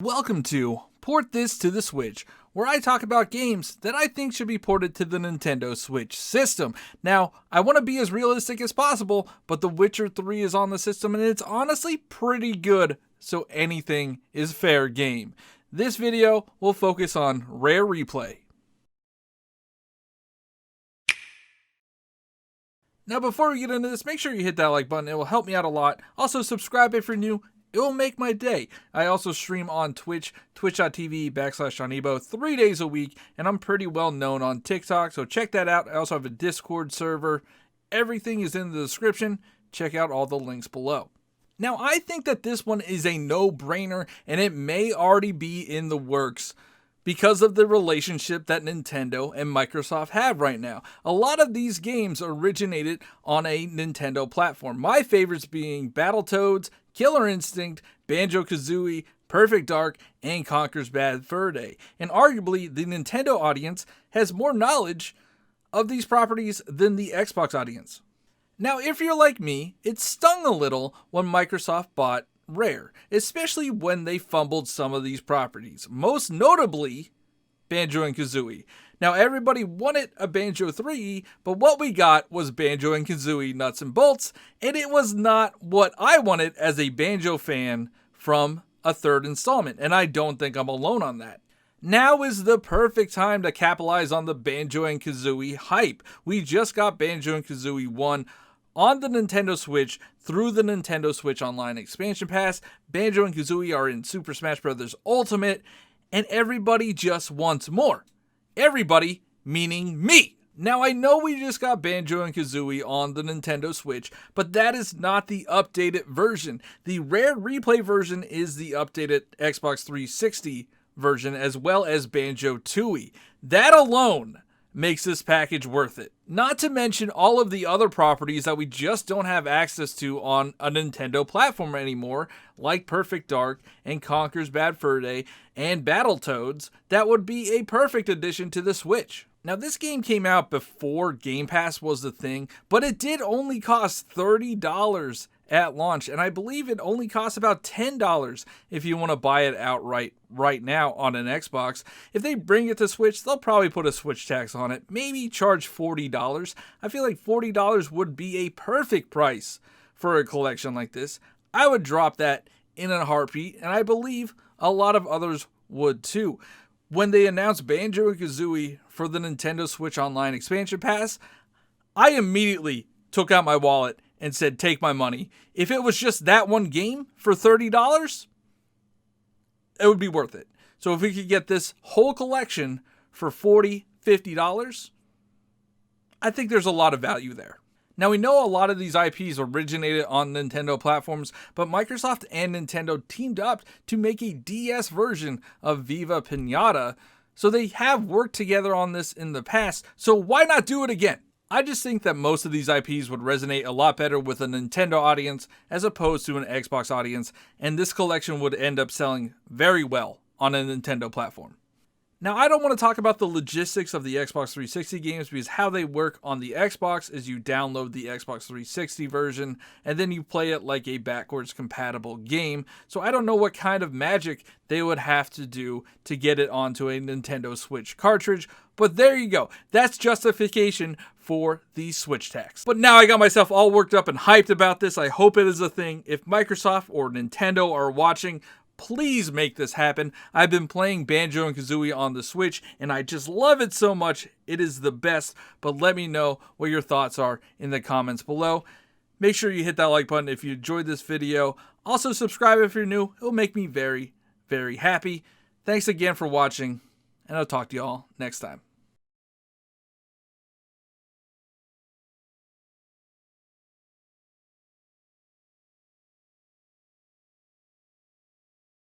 Welcome to Port This to the Switch, where I talk about games that I think should be ported to the Nintendo Switch system. Now, I want to be as realistic as possible, but The Witcher 3 is on the system and it's honestly pretty good, so anything is fair game. This video will focus on Rare Replay. Now, before we get into this, make sure you hit that like button. It will help me out a lot. Also, subscribe if you're new. It will make my day. I also stream on Twitch, twitch.tv/JohnEbo, 3 days a week, and I'm pretty well known on TikTok, so check that out. I also have a Discord server. Everything is in the description. Check out all the links below. Now, I think that this one is a no-brainer, and it may already be in the works because of the relationship that Nintendo and Microsoft have right now. A lot of these games originated on a Nintendo platform. My favorites being Battletoads, Killer Instinct, Banjo Kazooie, Perfect Dark, and Conker's Bad Fur Day. And arguably, the Nintendo audience has more knowledge of these properties than the Xbox audience. Now, if you're like me, it stung a little when Microsoft bought Rare, especially when they fumbled some of these properties, most notably Banjo and Kazooie. Now, everybody wanted a Banjo 3, but what we got was Banjo and Kazooie Nuts and Bolts, and it was not what I wanted as a Banjo fan from a third installment, and I don't think I'm alone on that. Now is the perfect time to capitalize on the Banjo and Kazooie hype. We just got Banjo and Kazooie 1 on the Nintendo Switch through the Nintendo Switch Online expansion pass. Banjo and Kazooie are in Super Smash Bros. Ultimate, and everybody just wants more. Everybody, meaning me. Now, I know we just got Banjo and Kazooie on the Nintendo Switch, but that is not the updated version. The Rare Replay version is the updated Xbox 360 version, as well as Banjo Tooie. That alone makes this package worth it. Not to mention all of the other properties that we just don't have access to on a Nintendo platform anymore, like Perfect Dark and Conker's Bad Fur Day and Battletoads, that would be a perfect addition to the Switch. Now, this game came out before Game Pass was the thing, but it did only cost $30 at launch, and I believe it only costs about $10 if you want to buy it outright right now on an Xbox. If they bring it to Switch, they'll probably put a Switch tax on it, maybe charge $40. I feel like $40 would be a perfect price for a collection like this. I would drop that in a heartbeat, and I believe a lot of others would too. When they announced Banjo and Kazooie for the Nintendo Switch Online expansion pass, I immediately took out my wallet and said, take my money. If it was just that one game for $30, it would be worth it. So if we could get this whole collection for $40, $50, I think there's a lot of value there. Now, we know a lot of these IPs originated on Nintendo platforms, but Microsoft and Nintendo teamed up to make a DS version of Viva Pinata, so they have worked together on this in the past, so why not do it again? I just think that most of these IPs would resonate a lot better with a Nintendo audience as opposed to an Xbox audience, and this collection would end up selling very well on a Nintendo platform. Now, I don't want to talk about the logistics of the Xbox 360 games because how they work on the Xbox is you download the Xbox 360 version and then you play it like a backwards compatible game. So I don't know what kind of magic they would have to do to get it onto a Nintendo Switch cartridge, but there you go. That's justification for the Switch tax. But now I got myself all worked up and hyped about this. I hope it is a thing. If Microsoft or Nintendo are watching, please make this happen. I've been playing Banjo and Kazooie on the Switch, and I just love it so much. It is the best, but let me know what your thoughts are in the comments below. Make sure you hit that like button if you enjoyed this video. Also, subscribe if you're new. It'll make me very, very happy. Thanks again for watching, and I'll talk to you all next time.